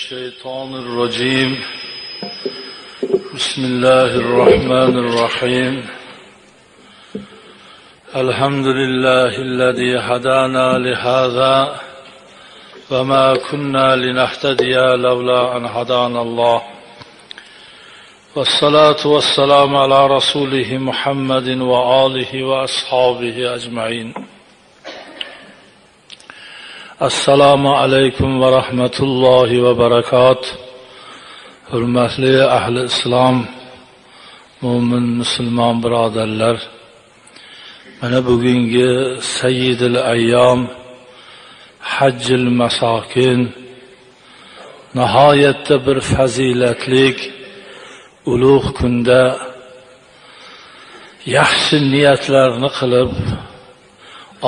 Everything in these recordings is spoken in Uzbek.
الشيطان الرجيم بسم الله الرحمن الرحيم الحمد لله الذي هدانا لهذا وما كنا لنهتدي لولا أن هدانا الله والصلاة والسلام على رسوله محمد وآله وأصحابه أجمعين. Assalomu alaykum va rahmatullohi va barakot. Hurmatli ahli islom, mo'min musulmon birodarlar, mana bugungi Sayyidul ayyom, hajjil masokin, nihoyatda bir fazilatlik ulug' kunda yaxshi niyatlarni qilib,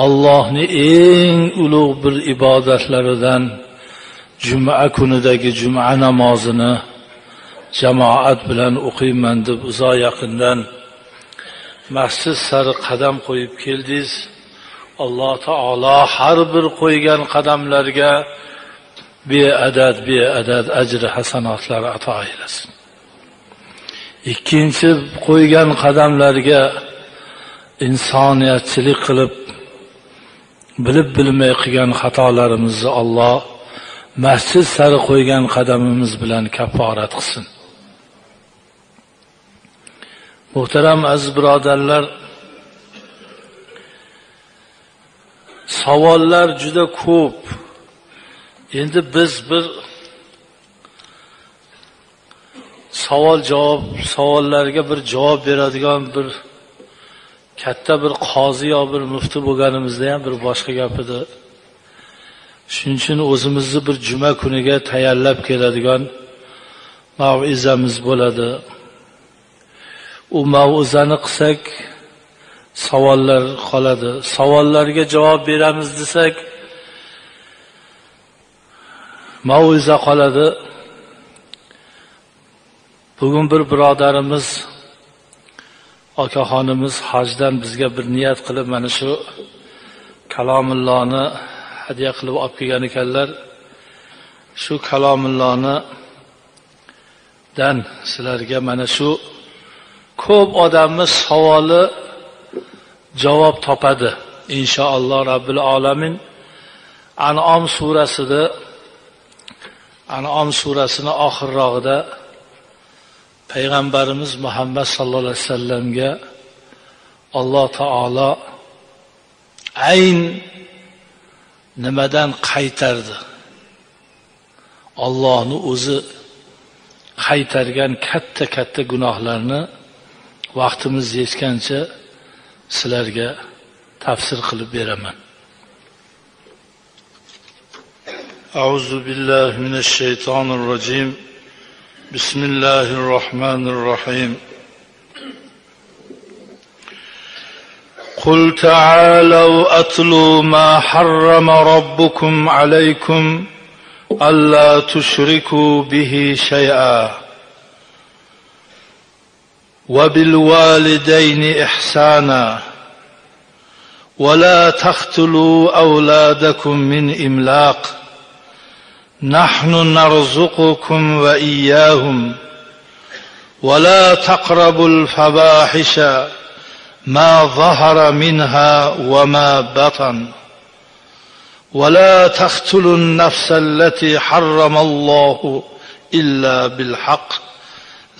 Allohning eng ulug' bir ibodatlaridan juma kunidagi juma namozini jamoat bilan o'qiyman deb uzoq yaqindan masjid sari qadam qo'yib keldingiz. Alloh taolo har bir qo'ygan qadamlarga beadad ajr hasanotlar ato aylasin. Ikkinchi qo'ygan qadamlarga insoniyatchilik qilib bilib bilmay qilgan xatolarimizni Alloh masjid sari qo'ygan qadamimiz bilan kaforat qilsin. Muhtaram aziz birodarlar, savollar juda ko'p. Endi biz bir savollarga bir javob beradigan bir katta bir qozi yo bir mufti bo'lganimizda ham bir boshqa gap edi. Shuning uchun o'zimizni bir juma kuniga tayyorlab keladigan mav'izamiz bo'ladi. U mav'izani qilsak savollar qoladi. Savollarga javob beramiz desak mav'iza qoladi. Bugun bir birodarimiz akaxonimiz hajdan bizga bir niyat qilib mana shu kalomullohni hadya qilib olib kelgan ekanlar. Shu kalomullohni dan sizlarga mana shu ko'p odamning savoli javob topadi inshaalloh Robbil alamin. An'om surasini oxirrog'ida Payg'ambarimiz Muhammad sallallohu alayhi vasallamga Alloh taolo ayn nimadan qaytardi? Allohning o'zi qaytargan katta gunohlarni vaqtimiz yetgancha sizlarga tafsir qilib beraman. A'udzu billahi minash shaytonir rojim. بسم الله الرحمن الرحيم قل تعالوا أتلوا ما حرم ربكم عليكم ألا تشركوا به شيئا وبالوالدين إحسانا ولا تقتلوا أولادكم من إملاق نحن نرزقكم وإياهم ولا تقربوا الفواحش ما ظهر منها وما بطن ولا تقتلوا النفس التي حرم الله إلا بالحق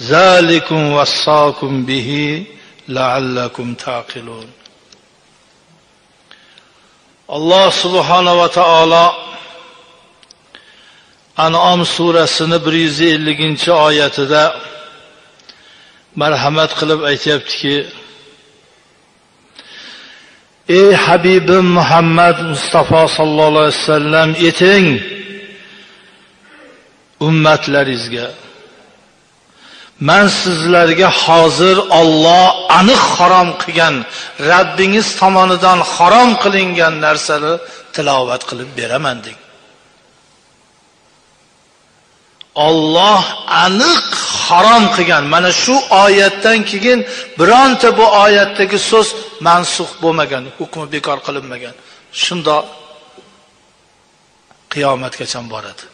ذلكم وصاكم به لعلكم تعقلون. الله سبحانه وتعالى An'om surasini 150-oyatida marhamat qilib aytayaptiki: Ey Habibim Muhammad Mustafa sallallohu alayhi vasallam, eting ummatlaringizga, men sizlarga hozir Alloh aniq harom qilgan, Rabbingiz tomonidan harom qilingan narsani tilovat qilib beraman deng. Alloh aniq harom qilgan. Mana shu oyatdan keyin bironta bu oyatdagi so'z mansux bo'lmagan, hukmi bekor qilinmagan. Shunda qiyomatgacha boradi.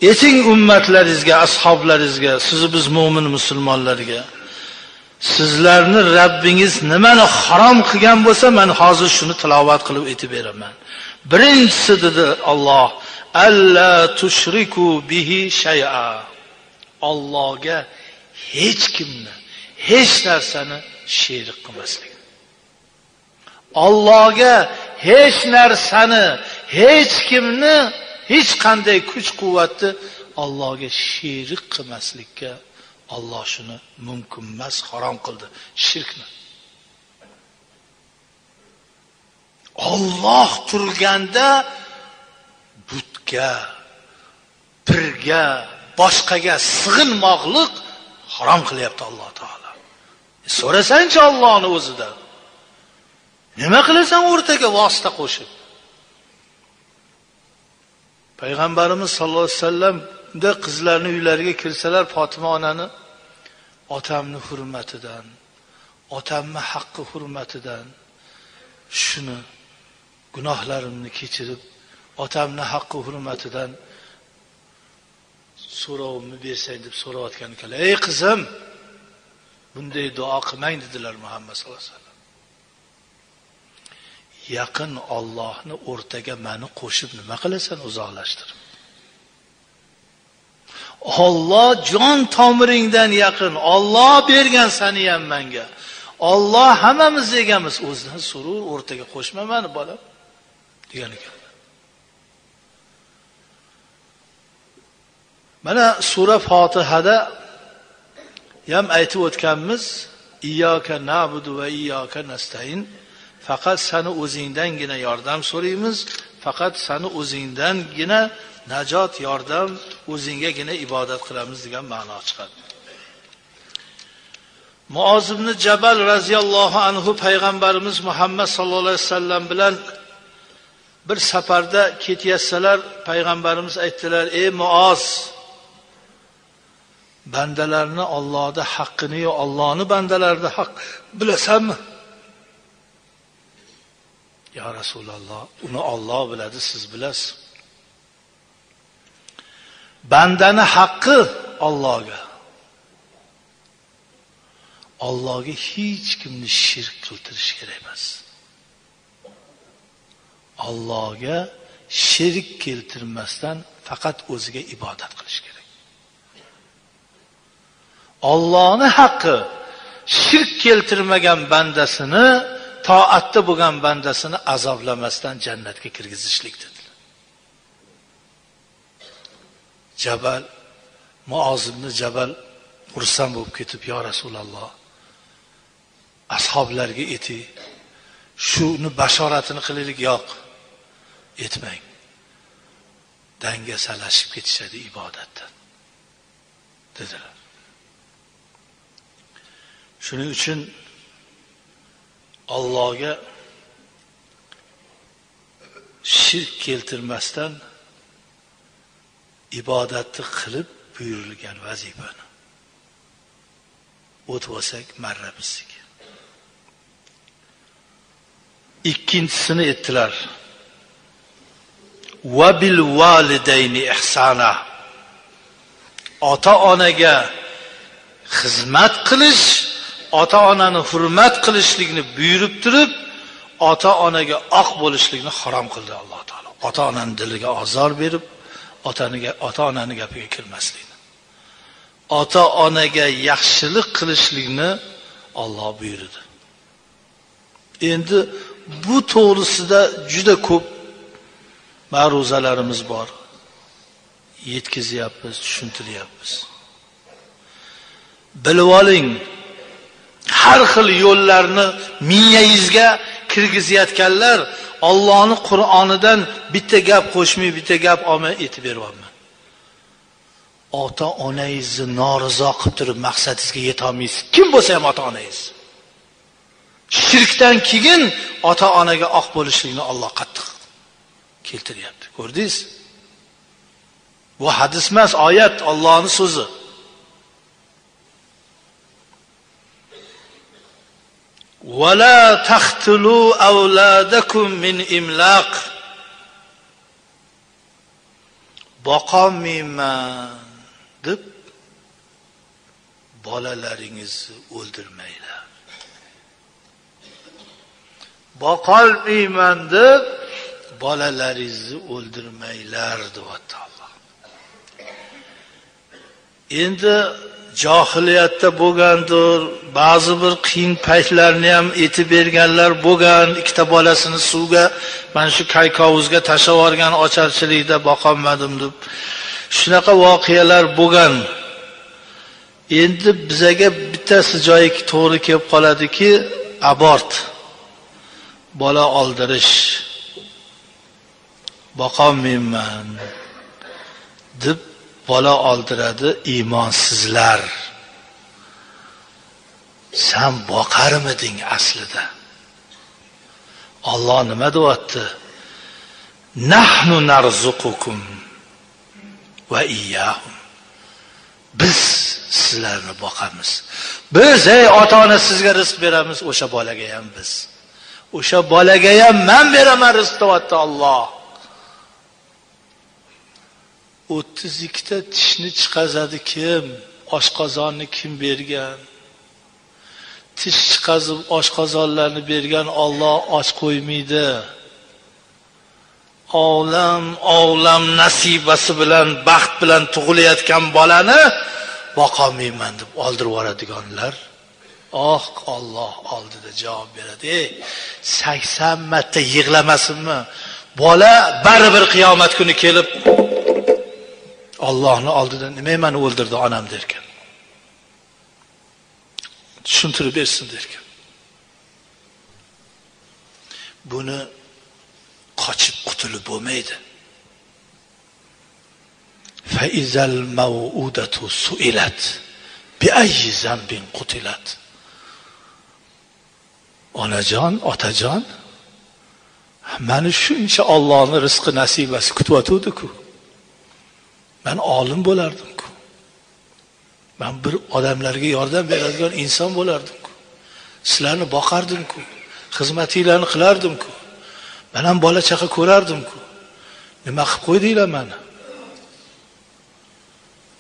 Ayting ummatlaringizga, ashoblaringizga, siz biz mu'min musulmonlarga, sizlarni Rabbingiz nimani harom qilgan bo'lsa, men hozir shuni tilovat qilib aytib beraman. Birinchisi dedi Alloh, alla tushriku bihi shay'a. Allohga hech kimni, hech narsani sherik qilmaslik. Allohga hech narsani, hech kimni, hech qanday kuch-quvvatni Allohga sherik qilmaslikka Alloh shuni mumkin emas, harom qildi, shirkni. Alloh turganda butga, pirga, boshqaga sig'inmoqlik harom qilyapti Alloh taolo. So'rasangchi Allohning o'zidan. Nima qilasan o'rtaga vosita qo'shib? Payg'ambarimiz sollallohu alayhi vasallamda qizlarning uylariga kirsalar, Fatima onani otamning hurmatidan, otamning haqqi hurmatidan shuni gunohlarimni kechirib, otamning haqqi hurmatidan so'rovimni bersang deb so'rayotgan ekanlar. Ey qizim, bunday duo qilmang dedilar Muhammad sollallohu alayhi vasallam. Yaqin Allohni o'rtaga meni qo'shib nima qilasan, uzoqlashtirib? Alloh jon tomiringdan yaqin. Alloh bergan seni ham menga. Alloh hammamiz egamiz. O'zidan so'rur, o'rtaga qo'shma meni bolam degan ekan. Mana sura Fatihada ham aytib o'tganmiz, iyyaka na'budu va iyyaka nasta'in. Faqat seni o'zingdangina yordam so'raymiz, faqat seni o'zingdangina najot, yordam, o'zinggagina ibodat qilamiz degan ma'no chiqadi. Muoz ibn Jabal raziyallohu anhu payg'ambarimiz Muhammad sallallohu alayhi vasallam bilan bir safarda ketyapsalar, payg'ambarimiz aytdilar: "Ey Muoz, bandalarni Allohda haqqini yo Allohni bandalarida haq bilasanmi?" Ya Rasululloh, uni Alloh biladi, siz bilasiz. Bandani haqqi Allohga. Allohga hech kimni shirk keltirish kerak emas. Allohga shirk keltirmasdan faqat o'ziga ibodat qilish kerak. Allohning haqqi shirk keltirmagan bandasini, toatda bo'lgan bandasini azoblamasdan jannatga kirgizishlik dedilar. Jabal, Muoz ibn Jabal xursand bo'lib ketib, "Ya Rasululloh, ashoblarga ayting, shuni bashoratini qilaylik." "Yo'q, aytmang. Dangasalashib ketishadi ibodatdan" dedilar. Shuning uchun Allohga shirk keltirmasdan ibodatni qilib buyurilgan vazifani o'tib olsak marra bizga. Ikkinchisini aytdilar: "Va bil validayni ihsana." Ota-onaga xizmat qilish, ota-onani hurmat qilishlikni buyurib turib, ota-onaga oq bo'lishlikni harom qildi Alloh taolo. Ota-onaning diliga ozor berib, ota-onaning gapiga kirmaslikni. Ota-onaga yaxshilik qilishlikni Alloh buyurdi. Endi bu to'g'risida juda ko'p ma'ruzalarimiz bor. Yetkizyapmiz, tushuntiryapmiz. Bilib oling, har xil yo'llarni miyangizga kirgizayotganlar Allohning Qur'onidan bitta gap qo'shmay, bitta gap olmay aytib beryapman. Ota-onangizni norizo qilib turib maqsadingizga yeta olmaysiz. Kim bo'lsa ham ota-onangiz. Shirkdan keyin ota-onaga oq bo'lishlikni Alloh qattiq keltiryapti. Ko'rdingiz? Bu hadis emas, oyat, Allohning so'zi. وَلَا تَقْتُلُوا أَوْلَادَكُمْ مِنْ إِمْلَاقٍ. boqolmayman deb bolalaringizni o'ldirmanglar. Boqolmayman deb bolalaringizni o'ldirmanglar deyapti Alloh. Endi jahiliyatda bo'lgandir, ba'zi bir qiyin paytlarni ham etib berganlar bo'lgan, ikkita bolasini suvga, mana shu kaykovuzga tashlab yuborgan ocharchilikda boqolmadim deb. Shunaqa voqealar bo'lgan. Endi bizaga bittasi joyi to'g'ri kelib qoladiki, abort, bola oldirish. Boqolmayman deb bola oldiradi iymonsizlar. Sen boqarmiding aslida? Alloh nima deyapti? Nahnu narzuqukum va iyyahum. Biz sizlarni boqamiz. Biz ota-ona sizga rizq beramiz, o'sha bolaga ham biz. O'sha bolaga ham men beraman rizq deyapti Alloh. 32 ta tishni chiqazadi kim? Oshqozonni kim bergan? Tish chiqazib oshqozonlarni bergan Alloh och qo'ymaydi. Olam nasibasi bilan, baxt bilan tug'ilayotgan bolani boqolmayman deb oldirib yuboradiganlar. Alloh oldida javob beradi. 80 marta yig'lamasinmi? Bola baribir qiyomat kuni kelib Allohning oldida nima meni o'ldirdi onam derkan. Tushuntirib bersin derkan. Buni qochib qutulib bo'lmaydi. Fa izal maw'udatu su'ilat bi ayyi zambin qutilat. Onajon, otajon, meni shuncha Allohning rizqi nasibasi kutyotdi-ku. Men olim bo'lardim-ku. Men bir odamlarga yordam beradigan inson bo'lardim-ku. Sizlarni boqardim-ku. Xizmatinglarni qilardim-ku. Men ham bola chaqa ko'rardim-ku. Nima qilib qo'ydinglar meni?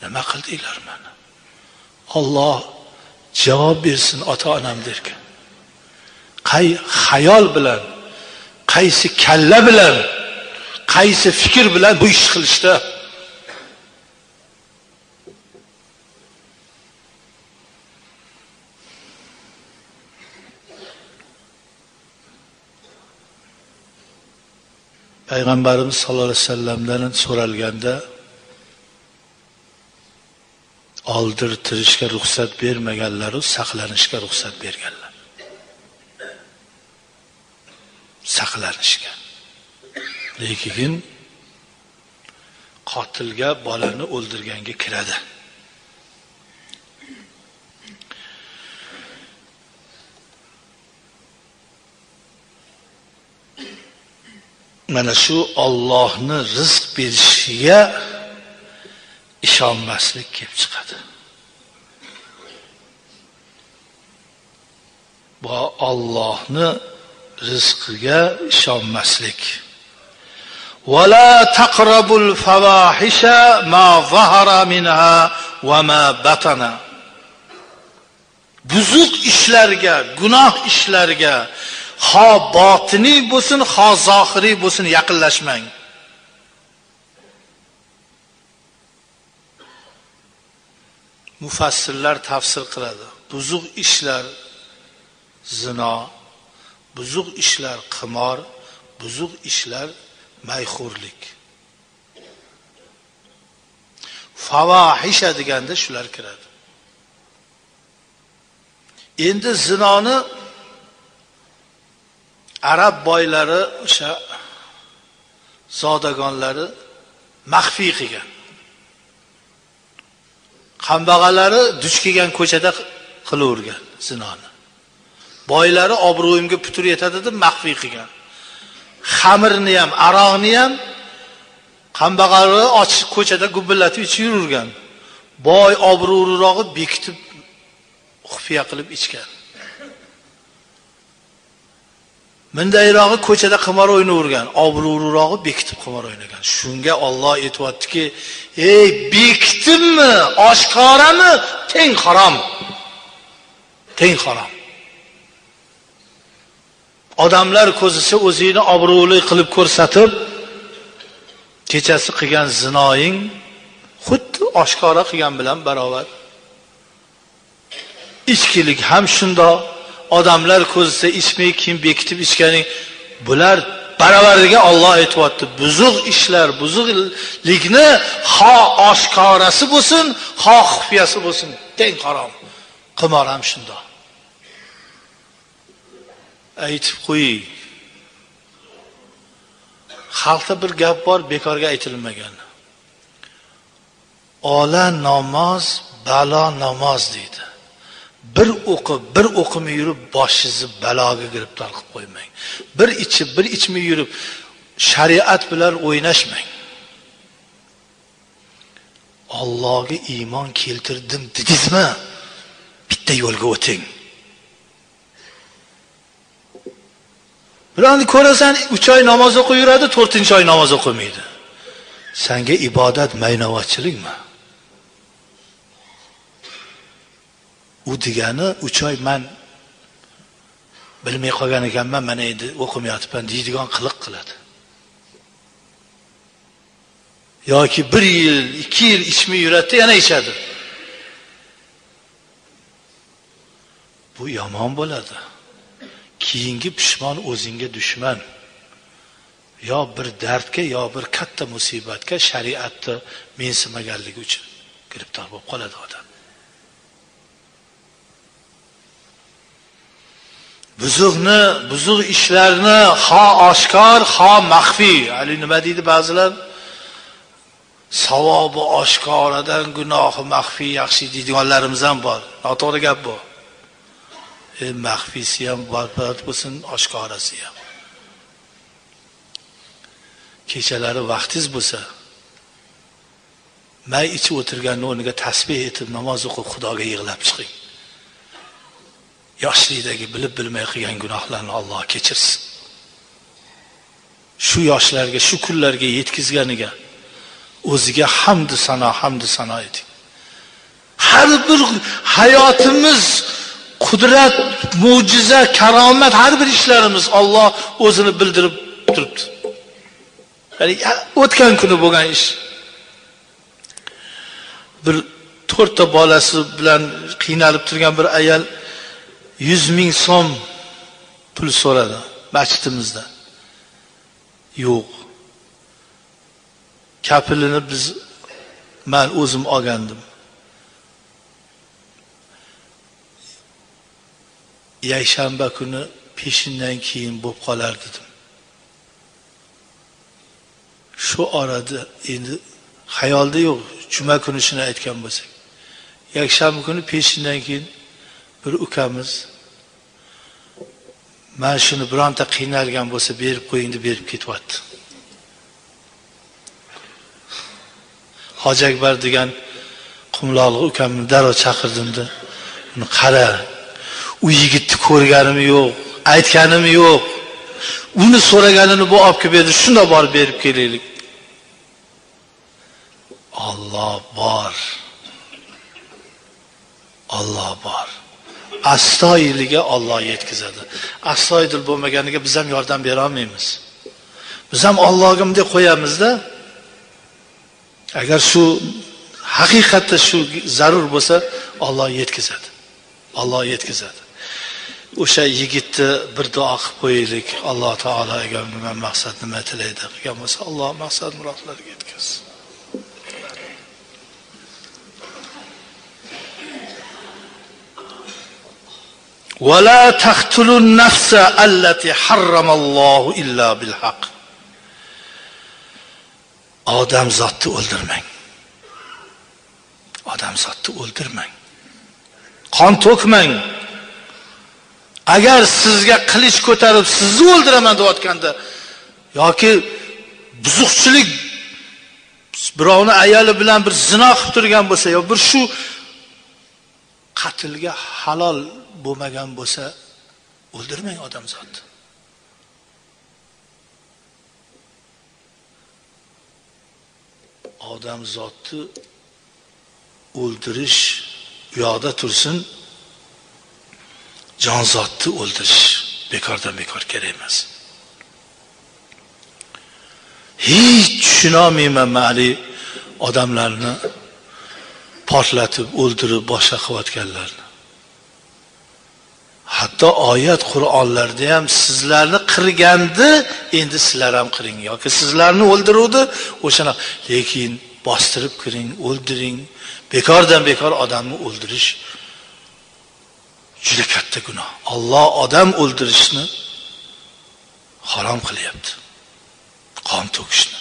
Nima qildinglar meni? Alloh javob bersin ota-onam derkan. Qay xayol bilan, qaysi kalla bilan, qaysi fikr bilan bu ish qilishdi? Payg'ambarimiz sollallohu alayhi vasallamdan so'ralganda oldirtirishga ruxsat bermaganlar, saqlanishga ruxsat berganlar. Saqlanishga. Lekin qotilga bolani o'ldirganga kiradi. Mana shu Allohning rizq berishiga ishonmaslik kelib chiqadi. Bu Allohning rizqiga ishonmaslik. Wala taqrabul fawahisha ma zahara minha va ma batana. Buzuq ishlarga, gunoh ishlarga ha botiniy bo'lsin, ha zohiriy bo'lsin yaqinlashmang. Mufassirlar tafsir qiladi. Buzuq ishlar zino, buzuq ishlar qimor, buzuq ishlar mayxo'rlik. Favahisha deganda shular kiradi. Endi zinoni arab boylari, o'sha zodagonlari maxfiy qilgan. Kambag'allari duch kelgan ko'chada qilavergan zinoni. Boylari obro'yimga putur yetadi deb maxfiy qilgan. Xamirni ham, aroqni ham kambag'allari ochiq ko'chada gubbillatib ichib yurgan. Boy obro'lirog'i bekitib xufiya qilib ichgan. Mindayrog'i ko'chada qimor o'ynavergan, obro'lirog'i bekitib qimor o'ynagan. Shunga Alloh aytibdi-ki, "Ey, bekitibmi, oshkorami, teng harom." Teng harom. Odamlar ko'zisi o'zingni obro'li qilib ko'rsatib, kechasi qilgan zinoying xuddi oshkora qilgan bilan barobar. Ichkilik ham shundoq. Odamlar ko'zida ichmay kim bekitib ichganing, bular baravariga Alloh aytibdi, buzuq ishlar, buzuqlikni ho oshkorasi bo'lsin, ho xufiyasi bo'lsin, teng harom. Qimor ham shundoq. Aytib qo'y. Xalqda bir gap bor, bekorga aytilmagan. Ola namoz, balo namoz deydi. Bir o'qimay yurib boshingizni baloga giribtor qilib qo'ymang. Bir ichmay yurib shariat bilan o'ynashmang. Allohga iymon keltirdim dedingizmi? Bitta yo'lga o'ting. Biroq ko'rasan 3 oy namoz o'qib yuradi, 4-oy namoz o'qimaydi. Senga ibodat maynavotchilikmi? U degani 3 oy men bilmay qolgan ekanman, mana endi o'qimayotibman deydigan qiliq qiladi. Yoki 1 yil, 2 yil ichmay yuradi, yana ichadi. Bu yomon bo'ladi. Keyingi pishmon o'zingga dushman. Yo bir dardga, yo bir katta musibatga shariatni mensimaganligi uchun giribtor bo'lib qoladi odam. Buzuq ishlarni ha oshkor, ha maxfiy. Ali nima deydi ba'zilar? Savobi oshkoradan gunohi maxfiy yaxshi deydiganlarimiz ham bor. Noto'g'ri gap bu. Maxfiysi ham bor bo'lsin, oshkorasi ham. Kechalari vaqtingiz bo'lsa, may ichib o'tirgan o'rniga tasbih etib namoz o'qib Xudoga yig'lab chiqing. Yoshlikdagi bilib bilmay qilgan gunohlarni Alloh kechirsin. Shu yoshlarga, shu kunlarga yetkizganiga o'ziga hamd sano eting. Har bir hayotimiz qudrat, mo'jiza, karomat, har bir ishlarimiz Alloh o'zini bildirib turibdi. Ya'ni o'tgan kuni bo'lgan ish. Bir 4 ta bolasi bilan qiynalib turgan bir ayol 100 ming so'm pul so'radi masjidimizda. Yo'q. Kapilini men o'zim olgandim. Yayshanba kuni peshindan keyin bo'lib qolar dedim. Shu orada endi xayolda yo'q, juma kuni shuni aytgan bo'lsak. Yakshanba kuni peshindan keyin bir ukamiz men shuni bironta qiynalgan bo'lsa berib qo'ying deb berib ketyapti. Hoji Akbar degan Qumloqli ukamni darrov chaqirdim-da. Uni qara. U yigitni ko'rganim yo'q, aytganim yo'q. Uni so'raganini bu olib kelib berdi, shunda borib berib kelaylik. Alloh bor. Alloh bor. Astoydiliga Alloh yetkazadi. Astoydil bo'lmaganiga biz ham yordam bera olmaymiz. Biz ham Allohga deb qo'yamiz-da. Agar shu haqiqatda shu zarur bo'lsa, Alloh yetkazadi. Alloh yetkazadi. O'sha yigitni bir duo qilib qo'yaylik. Alloh taolo agar nima maqsad nima tilaydi qilgan bo'lsa, Alloh maqsad murodlarga yetkazsin. ولا تقتلوا النفس التي حرم الله إلا بالحق. Odam zotni o'ldirmang. Odam zotni o'ldirmang. Qon to'kmang. Agar sizga qilich ko'tarib sizni o'ldiraman deyotganda yoki buzuqchilik birovni ayoli bilan bir zino qilib turgan bo'lsa, yo bir shu qatlga halol bo'lmagan bo'lsa, o'ldirmang odam zotni. odam zotni o'ldirish u yoqda tursin, jonzotni o'ldirish bekordan bekor kerak emas. Hech tushunolmayman ma'li odamlarni portlatib, o'ldirib, boshqa qilayotganlarni. Hatto oyat Qur'onlarda ham sizlarni qirgandi, endi sizlar ham qiring yoki sizlarni o'ldiruvdi, o'shana lekin bostirib kiring, o'ldiring. Bekordan bekor odamni o'ldirish juda katta gunoh. Alloh odam o'ldirishni harom qilyapti. Qon to'kishni.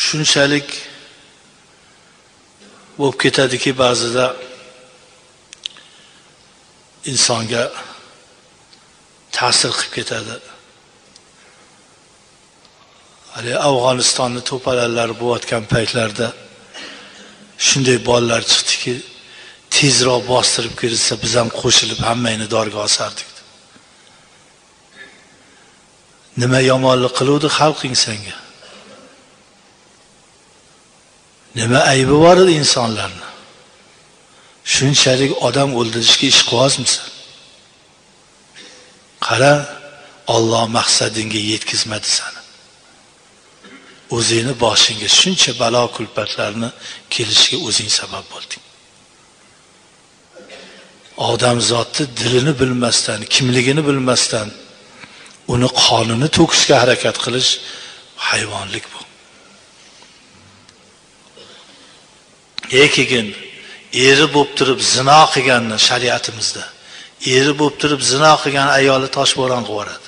Shunchalik bo'lib ketadiki, ba'zida insonga ta'sir qilib ketadi. Hali Afg'onistonni to'palalar bo'layotgan paytlarda shunday bolalar chiqdiki, tezroq bostirib kirsa biz ham qo'shilib hammani dorga osardik. Nima yomonlik qiluvdi xalqing senga? Nima aybi bor edi insonlarni? Shunchalik odam o'ldirishga ish qo'yasmisan? Qara, Alloh maqsadingga yetkazmadi seni. O'zingni boshingga shuncha balo kulfatlarni kelishiga o'zing sabab bo'lding. Odam zotni dilini bilmasdan, kimligini bilmasdan uni qonini to'kishga harakat qilish hayvonlik bu. Keyin eri bo'lib turib zino qilganni shariatimizda, eri bo'lib turib zino qilgan ayoli toshbo'ron qilib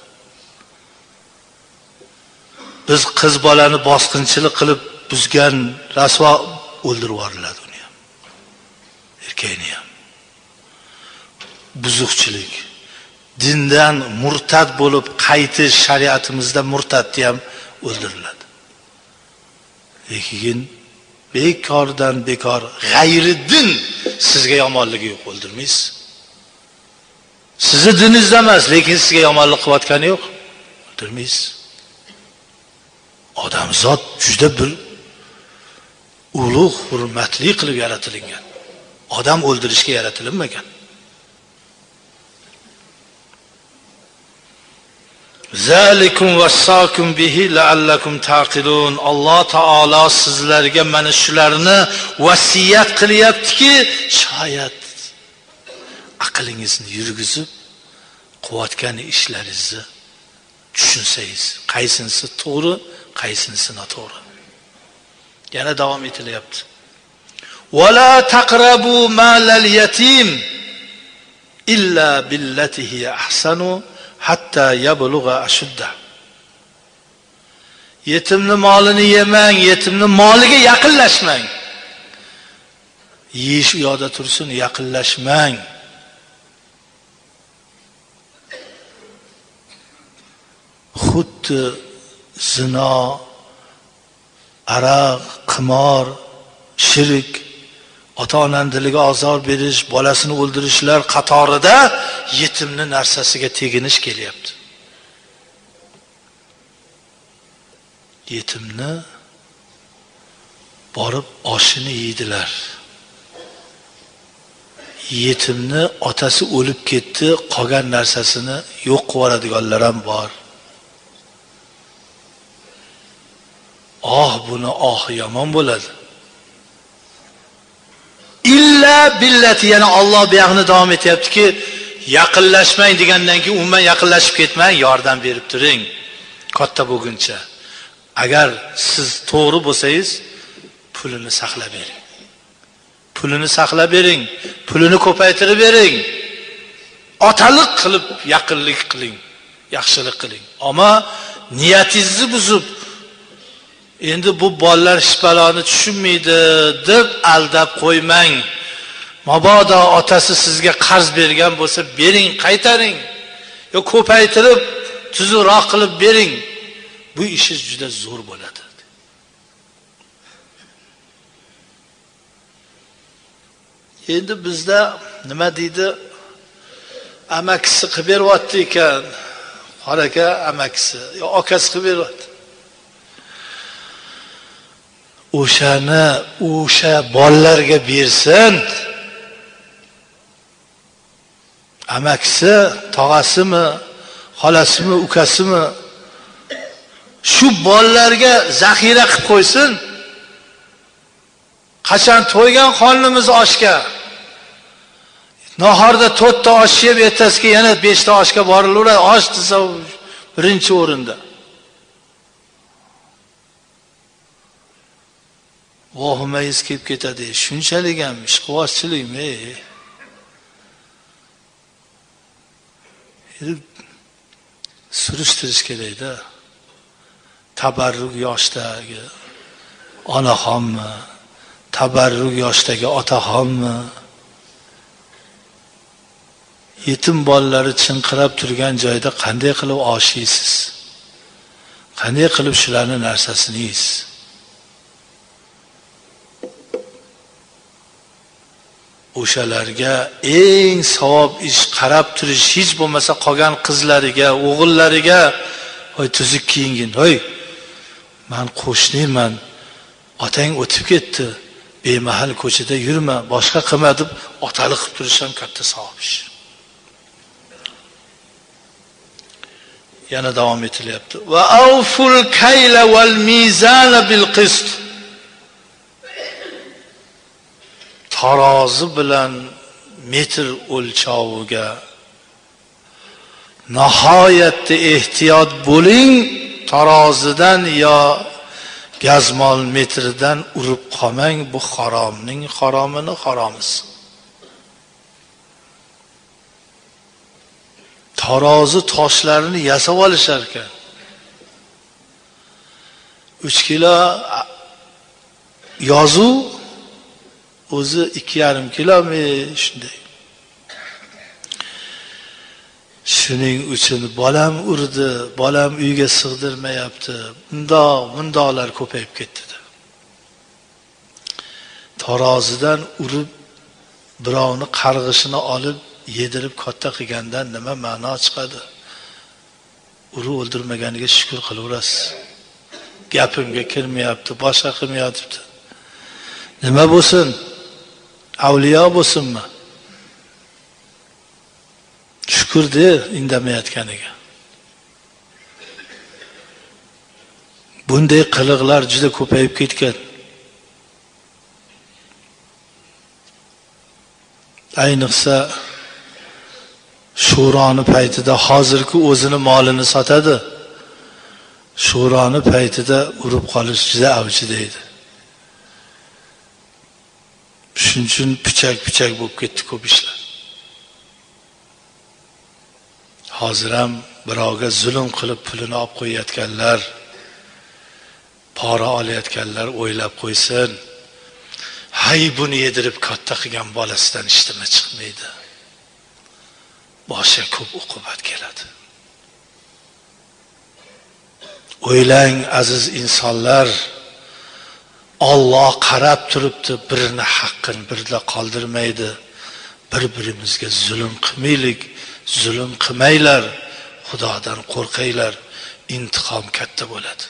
biz qiz bolani bosqinchilik qilib buzgan rasvo o'ldirib yuboriladi uni ham. Erkakni ham. Buzuqchilik. Dindan murtad bo'lib qaytish shariatimizda murtadni ham o'ldiriladi. Lekin bekordan bekor g'ayri din sizga yomonligi yo'q, o'ldirmaysiz. Sizni diningizda emas, lekin sizga yomonlik qilayotgani yo'q, o'ldirmaysiz. Odamzot juda bir ulug', hurmatli qilib yaratilgan. Odam o'ldirishga yaratilmagan. Zalikum wassakum bihi la'allakum taqilun. Alloh taolo sizlarga mana shularni vasiyat qilyaptiki, shoyat aqlingizni yurgizib, qilayotgan ishlaringizni tushunsangiz, qaysinisi to'g'ri, qaysinisi noto'g'ri. Yana davom etilyapti. Wala taqrabu malal yatim illa billati hiya ahsanu hatta yablugha ashudda. Yetimni molini yemang, yetimni moliga yaqinlashmang. Yeyish u yoqda tursin, yaqinlashmang. Xuddi zino, aroq, qimor, shirk, ota-onaning diliga ozor berish, bolasini o'ldirishlar qatorida yetimni narsasiga teginish kelyapti. Yetimni borib oshini yeydilar. Yetimni otasi o'lib ketdi, qolgan narsasini yo'q qilib yuboradiganlar ham bor. Buni yomon bo'ladi. Illa billati, yana Alloh bu yoqni davom etyaptiki, yaqinlashmang degandan keyin umuman yaqinlashib ketmang, yordam berib turing. Katta bo'lguncha. Agar siz to'g'ri bo'lsangiz, pulini saqlab bering. Pulini saqlab bering, pulini ko'paytirib bering. Otalik qilib yaqinlik qiling, yaxshilik qiling. Ammo niyatingizni buzib, endi bu bolalar shipaloni tushunmaydi deb aldab qo'ymang. Mabodo otasi sizga qarz bergan bo'lsa, bering, qaytaring. Yo ko'paytirib, tuzukroq qilib bering. Bu ish juda zo'r bo'ladi. Endi bizda nima deydi? amakisi qilib beryapti ekan. Qor aka amakisi yo akasi qilib beryapti. O'sha bolalarga bersin. Amakisi, tog'asimi, xolasimi, ukasimi shu bolalarga zaxira qilib qo'ysin. Qachon to'ygan qonimiz oshga. Nahorda 4 ta osh yeb, ertasiga yana 5 ta oshga borilaveradi. Osh desa birinchi o'rinda. Vohimangiz kelib ketadi. Shunchalik ham ishqibozchilikmi? Surishtirish kerak-da. Tabarruk yoshdagi onaxonmi, tabarruk yoshdagi otaxonmi? Yetim bolalari chinqirab turgan joyda qanday qilib oshiysiz? Qanday qilib shularning narsasini yeysiz? O'shalarga eng savob ish qarab turish, hech bo'lmasa qolgan qizlariga, o'g'illariga, "Hoy tuzuk kiyingin, hoy. Men qo'shniman. Otang o'tib ketdi. Bemahal ko'chada yurma, boshqa qilma" deb otalik qilib turish ham katta savob ish. Yana davom etilyapti. Va awful kayla wal mizana bil qist. Tarozi bilan metr o'lchoviga nihoyatda ehtiyot bo'ling. Tarozidan yo gazmol metridan urib qolmang. Bu haromning haromini haromiz. Tarozi toshlarini yasab olishar ekan. 3 kilo yozuv o'zi 2,5 kilomi shunday. Shuning uchun bolam urdi, bolam uyga sig'dirmayapti. Bundoqlar ko'payib ketdi. Tarozidan urib birovni qarg'ishini olib yedirib katta qilgandan nima ma'no chiqadi? Urib o'ldirmaganiga shukr qilaverasiz. Gapimga kirmayapti, boshqa qilmayapti. Nima bo'lsin? Avliyo bo'lsinmi? Shukr de indamayotganiga. Bunday qiliqlar juda ko'payib ketgan. Ayniqsa Shuroni paytida hozirki o'zini molini sotadi. Shuroni paytida urib qolish juda avjida edi. Shuning uchun pichak bo'lib ketdi ko'p ishlar. Hozir ham birovga zulm qilib pulini olib qo'yayotganlar, pora olayotganlar o'ylab qo'ysin. Hay buni yedirib katta qilgan bolasidan ishtama chiqmaydi. Boshqa ko'p uqubat keladi. O'ylang aziz insonlar, Alloh qarab turibdi, birini haqqini birda qoldirmaydi. Bir-birimizga zulm qilmaylik, zulm qilmaylar, Xudodan qo'rqinglar, intiqom katta bo'ladi.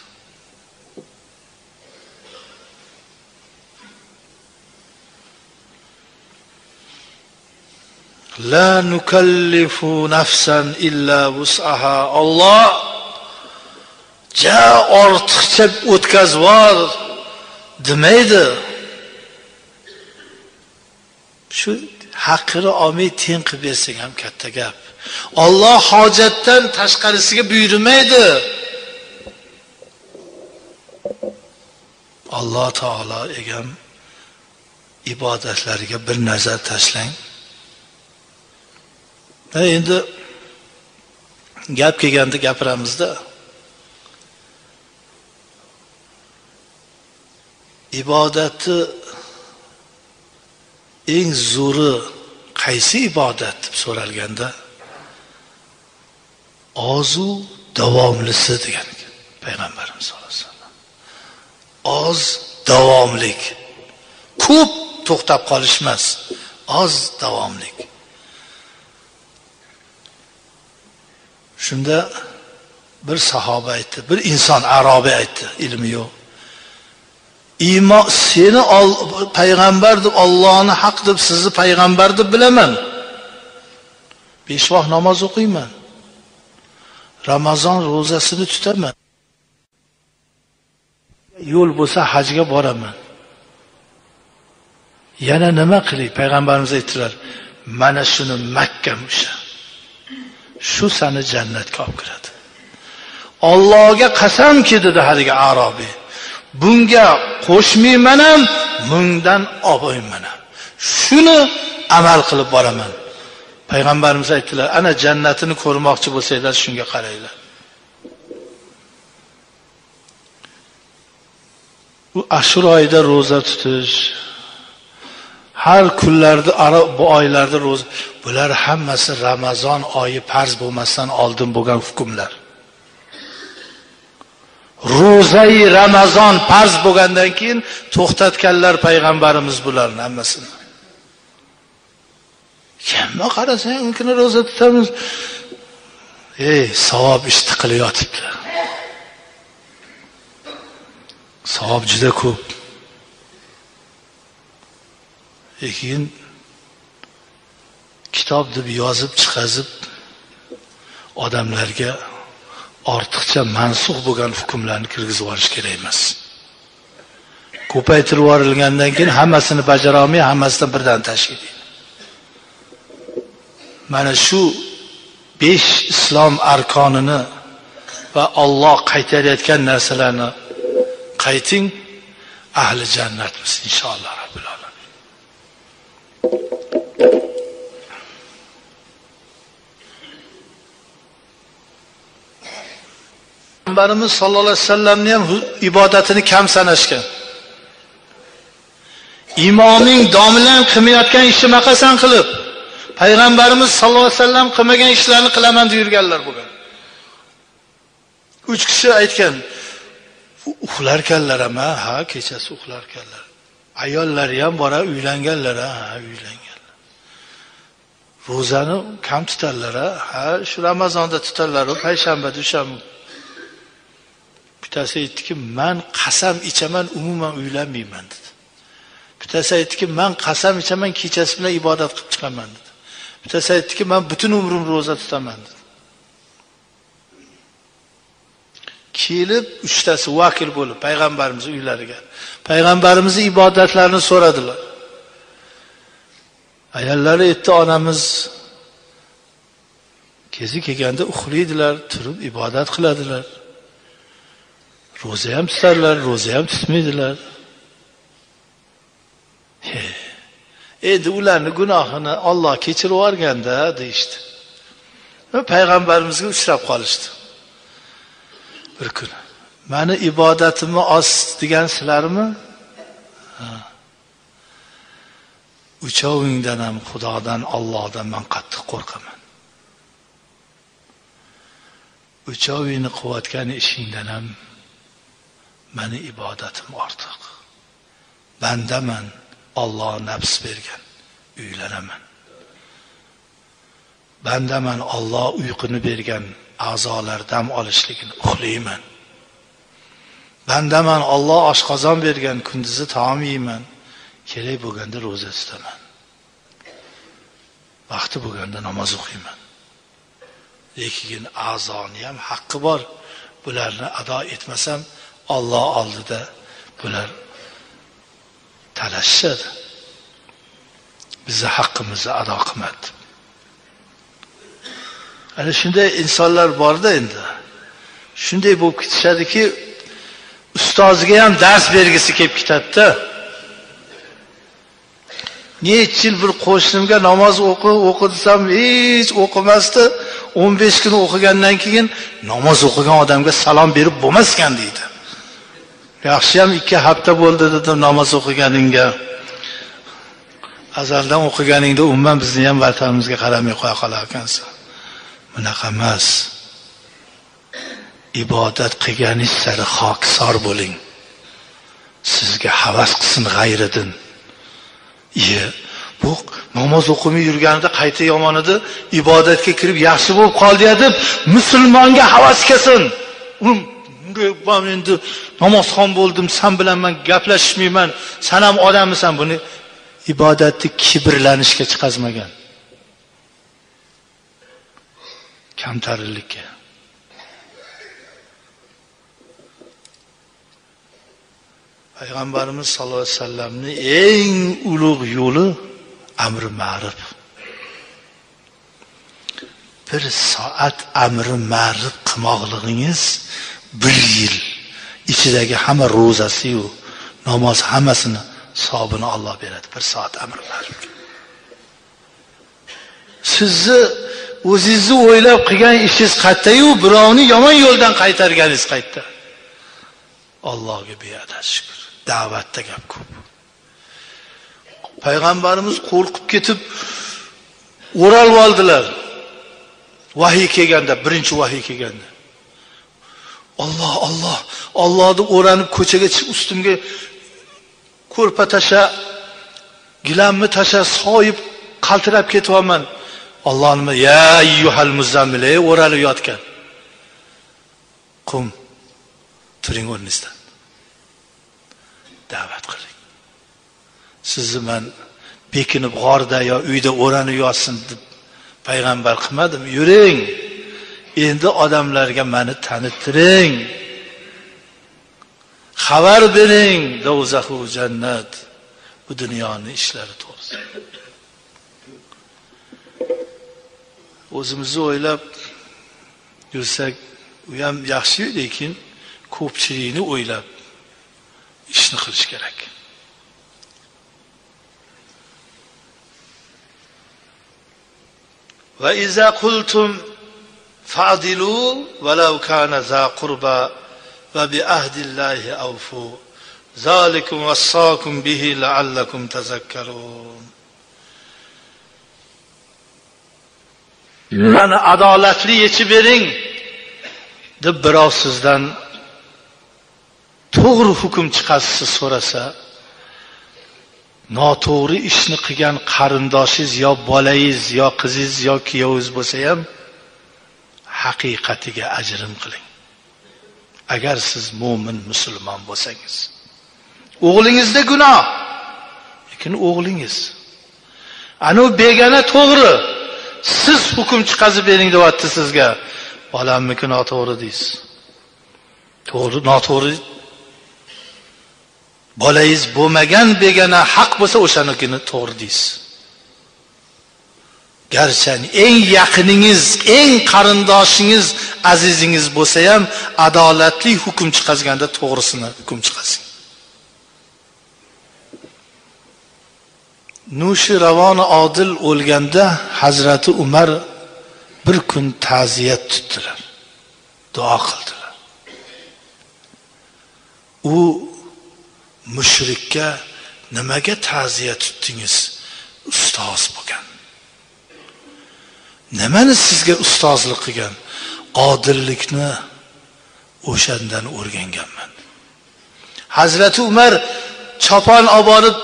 La nukallifu nafsan illa wus'aha. Alloh ja ortiqcha o'tkazvor demaydi. Shu haqqini olmay teng qilib bersang ham katta gap. Alloh hojatdan tashqarisiga buyurmaydi. Alloh taolo egam ibodatlariga bir nazar tashlang. Endi gap kelganda gapiramizda. Ibodati eng zo'ri qaysi ibodat deb so'ralganda ozu davomlisi degan payg'ambarimiz sollallohu alayhi vasallam. Oz davomlik. Ko'p to'xtab qolish emas, oz davomlik. Shunda bir sahoba aytdi, bir inson arobiy aytdi, ilmi yo'q. Seni payg'ambar deb, Allohni haq deb, sizni payg'ambar deb bilaman. 5 vaqt namoz o'qiyman. Ramazon ro'zasini tutaman. Yo'l bo'lsa hajga boraman. Yana nima qilay? Payg'ambarimiz aytdilar, mana shuni Makka musha. Shu seni jannatga olib kiradi. Allohga qasamki dedi haligi arobiy. Bunga qo'shmayman ham, mungdan olmayman ham. Shuni amal qilib boraman. Payg'ambarimiz aytdilar, ana jannatini ko'rmoqchi bo'lsanglar shunga qaranglar. Bu Ashur oyida roza tutish, har kunlarda bu oylarda roza, bular hammasi Ramazon oyi farz bo'lmasdan oldin bo'lgan hukmlar. Ro'zai Ramazon farz bo'lgandan keyin to'xtatganlar payg'ambarimiz bularning hammasini. Kimni qarasang, unkini roza tutamiz. Savob ish tiqilayotibdi. Savob juda ko'p. Lekin kitob deb yozib chiqazib odamlarga ortiqcha mansux bo'lgan hukmlarni kirgizib olish kerak emas. Ko'paytirib yuborilgandan keyin hammasini bajara olmay, hammasidan birdan tashkil. Mana shu 5 islom arkonini va Alloh qaytarayotgan narsalarni qayting, ahli jannatmiz inshaalloh robbil alamin. Payg'ambarimiz sollallohu alayhi vasallamni ham ibodatini kam sanashgan. Imoming domlan qilmayotgan ishni maqasan qilib, Payg'ambarimiz sollallohu alayhi vasallam qilmagan ishlarni qilaman deb yurganlar bo'lgan. 3 kishi aytgan, uxlarkanlar ama, ha, kechasi uxlarkanlar. Ayollari ham bora uylanganlar, ha, uylanganlar. Ro'zani kam tutarlar, ha, shu Ramazonda tutarlar, payshanba, dushanba. Bittasi aytdiki, men qasam ichaman, umuman uylanmayman dedi. Bittasi aytdiki, men qasam ichaman, kechasi bilan ibodat qilib chiqaman dedi. Bittasi aytdiki, men butun umrim ro'za tutaman dedi. Kelib 3tasi vakil bo'lib payg'ambarimiz uylariga, payg'ambarimizning ibodatlarini so'radilar. Ayollari aytdi, onamiz kezi kelganda uxlaydilar, turib ibodat qiladilar. Ro'za ham tutarlar, ro'za ham tutmaydilar. Endi ularning gunohini Alloh kechirib yuborganda deyishdi. Va payg'ambarimizga uchrab qolishdi. Bir kun, meni ibodatimni oz degansizlarmi? Uchovingdan ham Xudodan, Allohdan men qattiq qo'rqaman. Uchovingni qilayotgan ishingdan ham meni ibodatim ortiq. Bandaman, Alloh nafs bergan, uylanaman. Bandaman, Alloh uyquni bergan, a'zolar dam olishligini uxlayman. Bandaman, Alloh oshqozon bergan, kunduzi taom yeyman. Kerak bo'lganda ro'za tutaman. Vaqti bo'lganda namoz o'qiyman. Lekin a'zoni ham haqqi bor. Bularni ado etmasam, Alloh oldida bular talashadi. Bizni haqqimizni ado qilmadi. Ana shunday insonlar borda endi. Shunday bo'lib ketishadiki, ustoziga ham dars bergisi kelib ketadi-da. Necha yil bir qo'shnimga namoz o'qi desam, hech o'qimasdi. 15 kun o'qigandan keyin namoz o'qigan odamga salom berib bo'lmaskan deydi. Yaxshi ham 2 hafta bo'ldi dedim namoz o'qiganingga. Azaldan o'qiganingda umuman bizni ham vatanimizga qaramay qo'ya qolar ekansan. Bunaqa emas. Ibodat qilganingiz sari xokisor bo'ling. Sizga havas qilsin g'ayridan. Bu namoz o'qimay yurganida qayta yomon edi, ibodatga kirib yaxshi bo'lib qoldi deb musulmonga havas kelsin. Men endi namozxon bo'ldim, sen bilan men gaplashmayman, sen ham odammisan. Buni ibodatni kibrlanishga chiqazmagan. Kamtarinlikka. Payg'ambarimiz sollallohu alayhi vasallamning eng ulug' yo'li amri ma'ruf. Bir soat amri ma'ruf qilmoqligingiz 1 yil ichidagi hamma ro'zasi-yu, namoz hammasini hisobini Alloh beradi. 1 soat amri ma'ruf. Sizni o'zingizni o'ylab qilgan ishingiz qayerda-yu, birovni yomon yo'ldan qaytarganingiz qayerda? Allohga beadad shukr. Da'vatda gap ko'p. Payg'ambarimiz qo'rqib ketib o'ralib oldilar. Vahiy kelganda, birinchi vahiy kelganda. Allohni o'ranib ko'chaga chiqib ustimga ko'rpa tasha, gilamni tasha, soyib qaltirab ketyapman. Alloh nima? Ya ayyuhal muzammil, o'ralib yotgan. Qum, turing o'rningizdan. Da'vat qiling. Sizni men bekinib g'orda yo uyda o'ranib yotsin deb payg'ambar qilmadim. Yuring. Endi odamlarga meni tanittiring. Xabar bering, do'zax va jannat. Bu dunyoning ishlari to'g'risida. O'zimizni o'ylab yursak, u ham yaxshi, lekin ko'pchilikni o'ylab ishni qilish kerak. Va iza qultum fa'dilu walau kana za qurba va bi ahdillahi awfu. Zalikum wasaqum bihi la'allakum tazakkarun. Mana adolatli yechib bering deb birov sizdan to'g'ri hukm chiqarsa so'rasa, noto'g'ri ishni qilgan qarindoshingiz yo bolangiz yo qizingiz yo kuyovingiz bo'lsa ham haqiqatiga ajrim qiling. Agar siz mo'min musulmon bo'lsangiz. O'g'lingizda gunoh, lekin o'g'lingiz. Ana begona to'g'ri. Siz hukm chiqazib bering deyapti sizga. Bolamniki noto'g'ri deysiz. To'g'ri, noto'g'ri. Bolangiz bo'lmagan begona haq bo'lsa o'shanikini to'g'ri deysiz. Garchi eng yaqiningiz, eng qarindoshingiz, azizingiz bo'lsa ham adolatli hukm chiqazganda to'g'risini hukm chiqaring. Nushirvon Odil o'lganda Hazrati Umar bir kun ta'ziyat tutdilar. Duo qildilar. U mushrikka nimaga ta'ziyat tutdingiz? Ustoz bo'lgan. Nimani sizga ustozlik qilgan? Odillikni o'shandan o'rganganman. Hazrati Umar chopon olib borib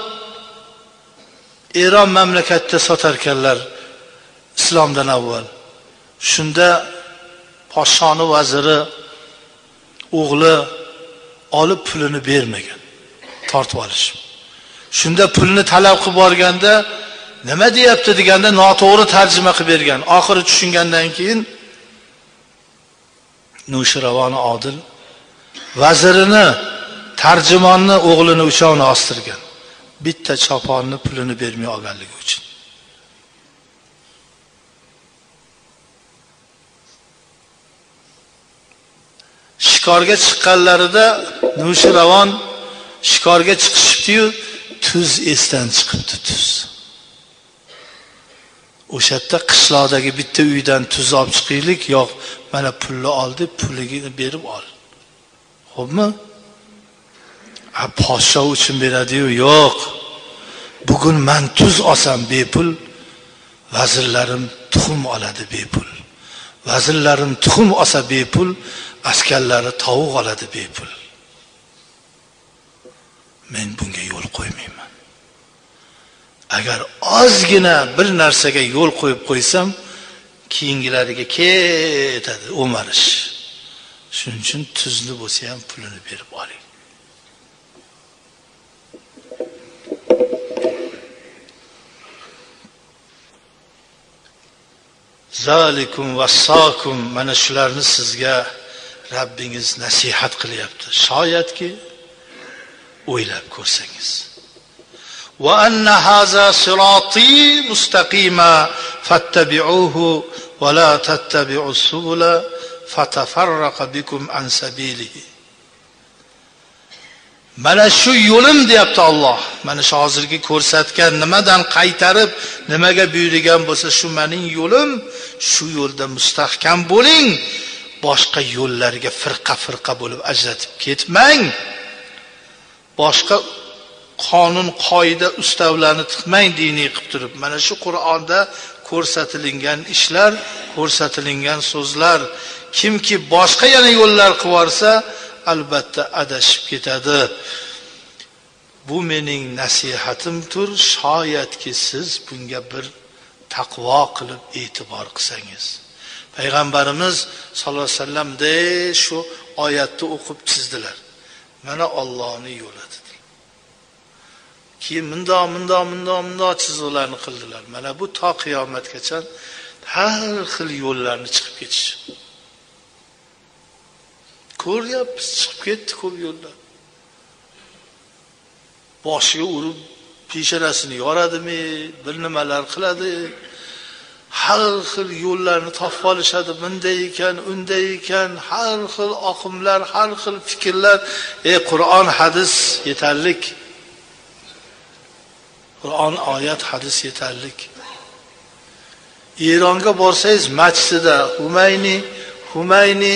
Eron mamlakatida sotarkanlar islomdan avval. Shunda poshshoni vaziri o'g'li olib pulini bermagan. Tortib olish. Shunda pulni talab qilib borganda nima deyapti deganda noto'g'ri tarjima qilib bergan. Oxiri tushungandan keyin Nushirvon Odil vazirini, tarjimonni o'g'lini uchovni ostirgan. Bitta choponni pulini bermay olganligi uchun. Shikorga chiqqanlarida Nushirvon shikorga chiqishibdi-yu, tuz esdan chiqibdi, tuz. O'shatda qishloqdagi bitta uydan tuz olib chiqaylik, yo'q, mana pulni oldi, pulini berib ol. Xo'pmi? Podsho uchun beradi-yu, yo'q. Bugun men tuz olsam bepul, vazirlarim tuxum oladi bepul. Vazirlarim tuxum olsa bepul, askarlari tovuq oladi bepul. Men bunga yo'l qo'ymayman. agar ozgina bir narsaga yo'l qo'yib qo'ysam, keyingilariga ketadi o'marish. Shuning uchun tuzli bo'lsa ham pulini berib oling. Zalikum vassakum, mana shularni sizga Rabbingiz nasihat qilyapti. Shoyatki o'ylab ko'rsangiz. Va anna haza sirati mustaqima fattabi'uhu va la tattabi'us subula fatafarraqa bikum an sabilihi. Mana shu yo'lim deyapti Alloh. Mana shu hozirgi ko'rsatgan nimadan qaytarib, nimaga buyurgan bo'lsa, shu mening yo'lim, shu yo'lda mustahkam bo'ling. Boshqa yo'llarga firqa bo'lib ajratib ketmang. Boshqa qonun qoida ustavlarni tiqmang diniy qilib turib. Mana shu Qur'onda ko'rsatilgan ishlar, ko'rsatilgan so'zlar, kimki boshqa yana yo'llar qivorsa, albatta adashib ketadi. Bu mening nasihatimdir, shoyatki siz bunga bir taqvo qilib e'tibor qilsangiz. Payg'ambarimiz sollallohu alayhi vasallam de shu oyatni o'qib chizdilar. Mana Allohning yo'lidir. Keyin mundoq chizularni qildilar. Mana bu to qiyomatgacha har xil yo'llarni chiqib ketish. Ko'ryapmiz, chiqib ketdi ko'p yo'llar. Boshiga urib, peshonasini yoradimi, bir nimalar qiladi. Har xil yo'llarni topib olishadi. Bunday ekan, unday ekan, har xil oqimlar, har xil fikrlar. Qur'on, hadis yetarlik. Qur'on, oyat, hadis yetarlik. Eronga borsangiz, masjidida Humayni,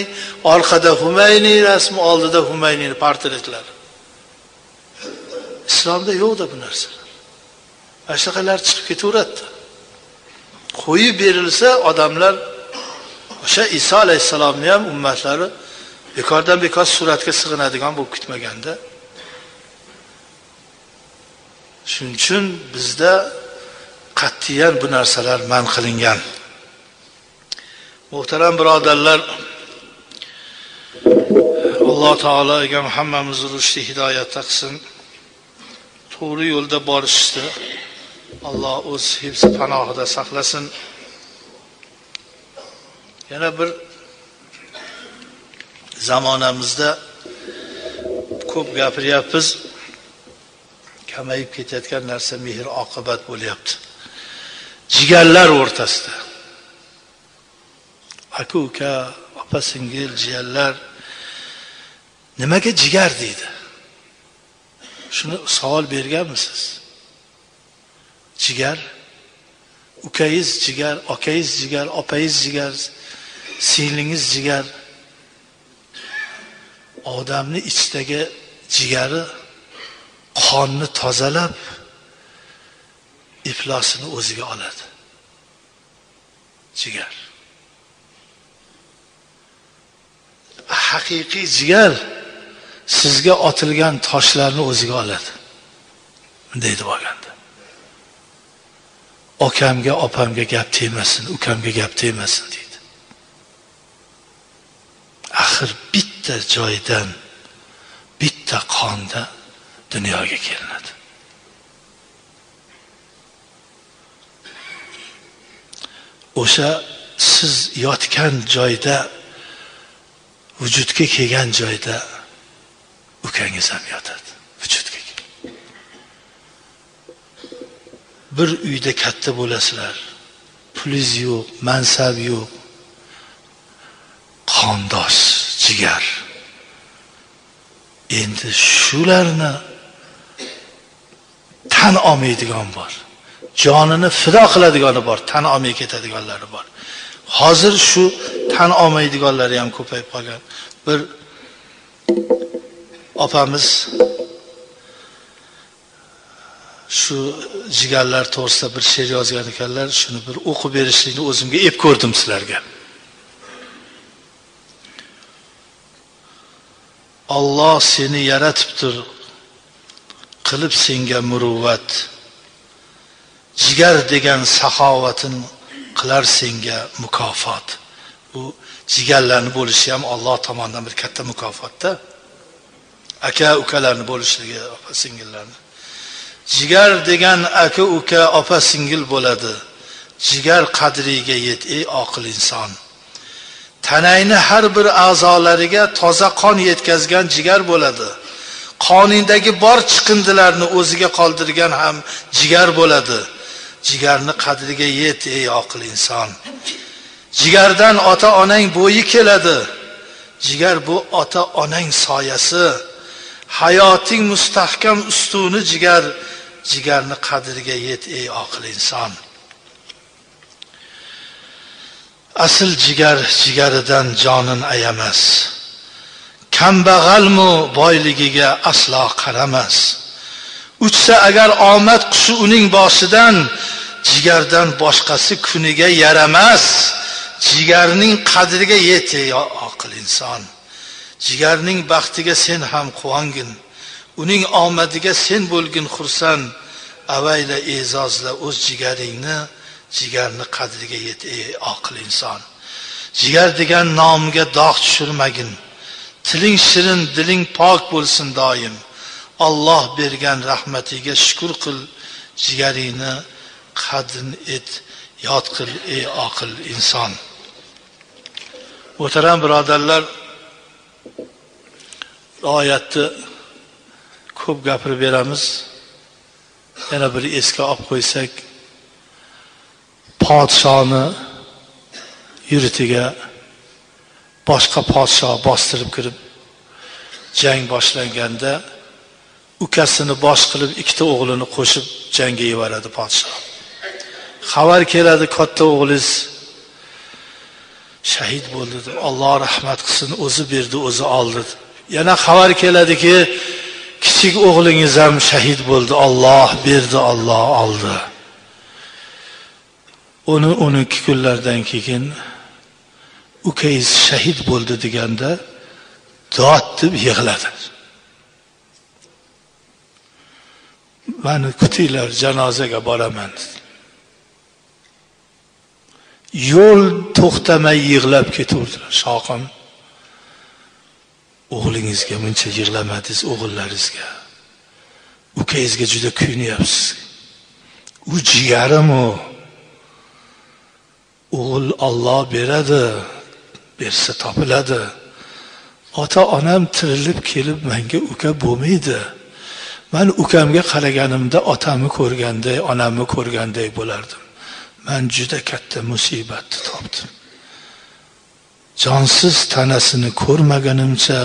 orqada Humayni rasmi, oldida Humaynining portretlari. Islomda yo'q-da bu narsalar. Ashaqalar chiqib ketaveradi. Qo'yib berilsa odamlar o'sha Iso alayhisalomni ham ummatlari bekordan bekor suratga sig'inadigan bo'lib ketmaganda. Shuning uchun bizda qat'iyan bu narsalar man qilingan. Muhtaram birodarlar, Alloh taologa hammamizni rushdi hidoyat qilsin. To'g'ri yo'lda borishdi. Alloh o'z hifz panohida saqlasin. Yana bir zamonamizda ko'p gapiryapmiz. Kamayib ketayotgan narsa mehr oqibat bo'lyapti. Jigarlar o'rtasida. Aka-uka, opa-singil, jigarlar nimaga jigar deydi? Shuni savol berganmisiz? Jigar, ukangiz jigar, okangiz jigar, opangiz jigar, singlingiz jigar. Odamning ichidagi jigari qonni tozalab, iflosini o'ziga oladi. Jigar. Haqiqiy jigar sizga otilgan toshlarni o'ziga oladi. Bunday deb olganda. Okamga, opamga gap tegmasin, ukamga gap tegmasin deydi. Axir bitta joydan, bitta qonda dunyoga kelinadi. O'sha siz yotgan joyda, vujudga kelgan joyda ukangiz ham yotadi. Vujudga kelgan. Bir uyda katta bo'lasizlar. Pulingiz yo'q, mansab yo'q. Qondosh, jigar. Endi shularni tan olmaydigan bor. Jonini fido qiladigani bor, tan olmay ketadiganlari bor. Hozir shu tan olmaydiganlari ham ko'payib qolgan. Bir opamiz shu jigarlar to'g'risida bir she'r yozgan ekanlar. Shuni bir o'qib berishlikni o'zimga ep ko'rdim sizlarga. Alloh seni yaratibdir, qilib senga muruvvat. jigar degan saxovatin qilar senga mukofot. Bu jigarlarni bo'lishi ham Alloh tomonidan bir katta mukofotda. Aka ukalarni bo'lishligi, opa singillarni. Jigar degan aka uka opa singil bo'ladi. Jigar qadriga yet ey oqil inson. Tanayni har bir a'zolariga toza qon yetkazgan jigar bo'ladi. Qoningdagi bor chiqindilarni o'ziga qoldirgan ham jigar bo'ladi. Jigarni qadriga yet ey oqil inson. Jigardan ota-onang bo'yi keladi. Jigar bu ota-onang soyasi. Hayoting mustahkam ustuni jigar. Jigarni qadriga yet ey oqil inson. Asl jigar jigaridan jonin ayamas. Kambag'almu boyligiga aslo qaramas. Uchsa agar omad qushi uning boshidan, jigardan boshqasi kuniga yaramas. Jigarning qadriga yet ey oqil inson. Jigarning baxtiga sen ham quvongin. Uning omadiga sen bo'lgin xursand. Avayla e'zozla o'z jigaringni. Jigarni qadriga yet ey oqil inson. Jigar degan nomiga dog' tushirmagin. Tiling shirin, diling pok bo'lsin doim. Alloh bergan rahmatiga shukr qil. Jigaringni qadrin et, yod qil ey oqil inson. Muhtaram birodarlar, oyatni ko'p gapirib beramiz. Yana bir esga olib qo'ysak, podshoni yuritiga boshqa podshoh bostirib kirib jang boshlanganda ukasini bosh qilib ikkita o'g'lini qo'shib jangga yuboradi podshoh. Xabar keladi, katta o'g'lingiz shahid bo'ldi deb, Alloh rahmat qilsin, o'zi berdi, o'zi oldi. Yana xabar keladiki, kichik o'g'lingiz ham shahid bo'ldi, Alloh berdi, Alloh oldi. 12 kunlardan keyin ukangiz shahid bo'ldi deganda dod deb yig'ladi. Mani kutinglar, janozaga boraman. Yo'l to'xtamay yig'lab ketaverdilar. Shoqim, o'g'lingizga buncha yig'lamadingiz, o'g'illaringizga. Ukangizga juda kuyunyapsiz. U jigarim u. O'g'il Alloh beradi, bersa topiladi. Ota-onam tirilib kelib menga uka bo'lmaydi. Men ukamga qaraganimda otamni ko'rganday, onamni ko'rganday bo'lardim. Men juda katta musibatni topdim. Jonsiz tanasini ko'rmaganimcha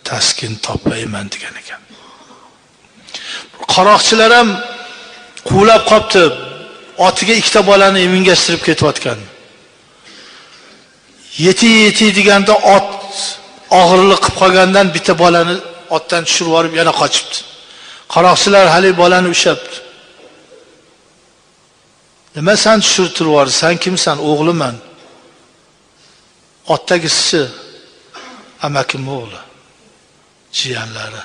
taskin topmayman degan ekan. Qaroqchilar ham quvlab qopti. Otiga ikkita bolani mingashtirib ketayotgan. Yeti deganda ot og'irlik qilib qolgandan bitta bolani otdan tushirib yuborib yana qochibdi. Qaroqchilar hali bolani ushabdi. Nima sen tushirtirib yubordi? Sen kimsan? O'g'liman. Otdagisi amakim o'g'li. Jiyanlari.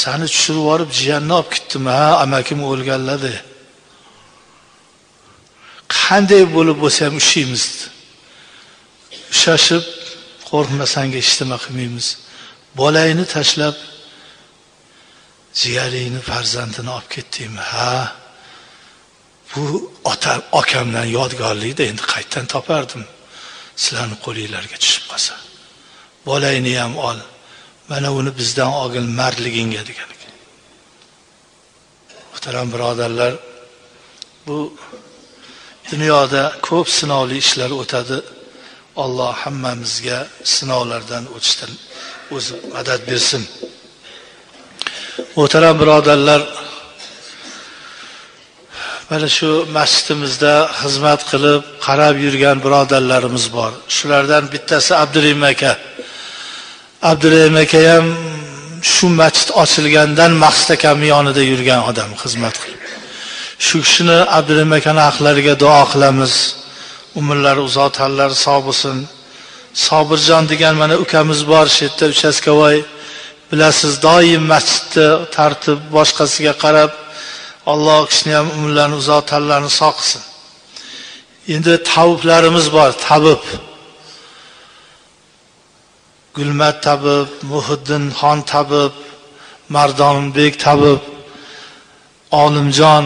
Seni tushirib yuborib jiyanni olib ketdim. Ha, amakim o'lganladi. Qanday bo'lib bo'lsa ham ushaymiz. Ushashib, qo'rqmasanga ishtima qilmaymiz. Bolangni tashlab jigaringni, farzandini olib ketdingmi? Ha. Bu akamdan yodgorlikda endi qaytdan topardim. Sizlarning qo'lingizlarga tushib qolsa. Bolangni ham ol. Mana uni bizdan olgin mardligingga degan ekan. Muhtaram birodarlar, bu dunyoda ko'p sinovli ishlar o'tadi. Alloh hammamizga sinovlardan o'tishdan o'zi madad bersin. Muhtaram birodarlar, mana shu masjidimizda xizmat qilib, qarab yurgan birodarlarimiz bor. Shulardan bittasi Abdurahim aka. Abdurahim aka ham shu masjid ochilgandan Maqsud akamning yonida yurgan odam, xizmat qilib. Shu kishini, Abdurahim akani haqlariga duo qilamiz. Umrlari uzoq, tanlari sog' bo'lsin. Sobirjon degan mana ukamiz bor, shu yerda uchastkavoy. Bilasiz, doim masjidda tartib boshqasiga qarab Alloh kishini ham umrlarini uzoq, tanlarini sog' qilsin. Endi tabiblarimiz bor, tabib. Gulmat tabib, Muhiddin xon tabib, Mardonbek tabib, Olimjon,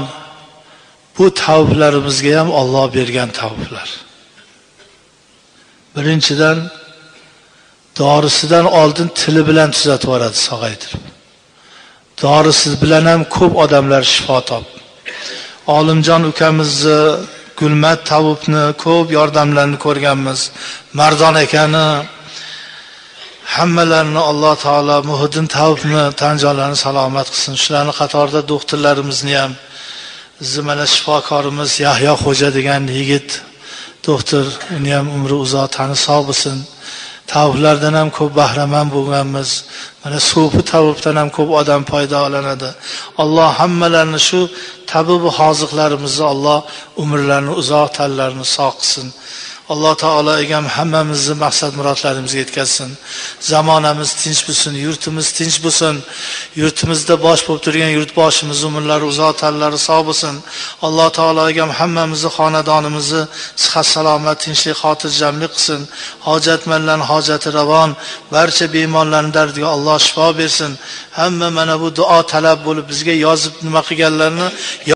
bu tabiblarimizga ham Alloh bergan tabiblar. Birinchidan dorisidan oldin tili bilan tuzatib yuboradi, sog'aytirib. Dorisi bilan ham ko'p odamlar shifo topdi. Olimjon ukamizni, Gulmat tabibni ko'p yordamlarini ko'rganmiz. Mardon akani, hammalarini Alloh taolo Muhiddin tabibni tanjonlarini salomat qilsin. Shularning qatorida doktorlarimizni ham, bizni mana shifokorimiz Yahyo xo'ja degan yigit doktor, uni ham umri uzoq, tani sog' bo'lsin. Tabiblardan ham ko'p bahramand bo'lganmiz. Mana so'fi tabibdan ham ko'p odam foydalanadi. Alloh hammalarini shu tabib hoziqlarimizni Alloh umrlarini uzoq, tanlarini sog' qilsin. Alloh taolo egam hammamizni maqsad murodlarimizga yetkazsin. Zamonamiz tinch bo'lsin, yurtimiz tinch bo'lsin. Yurtimizda bosh bo'lib turgan yurtboshimiz umrlari uzoq, tanlari sog' bo'lsin. Alloh taolo egam hammamizni, xonadonimizni sihat, salomat, tinchlik, xotirjamlik qilsin. Hojatmanlarning hojati ravon, barcha bemorlarning dardiga Alloh shifo bersin. Hamma mana bu duo talab bo'lib bizga yozib nima qilganlarni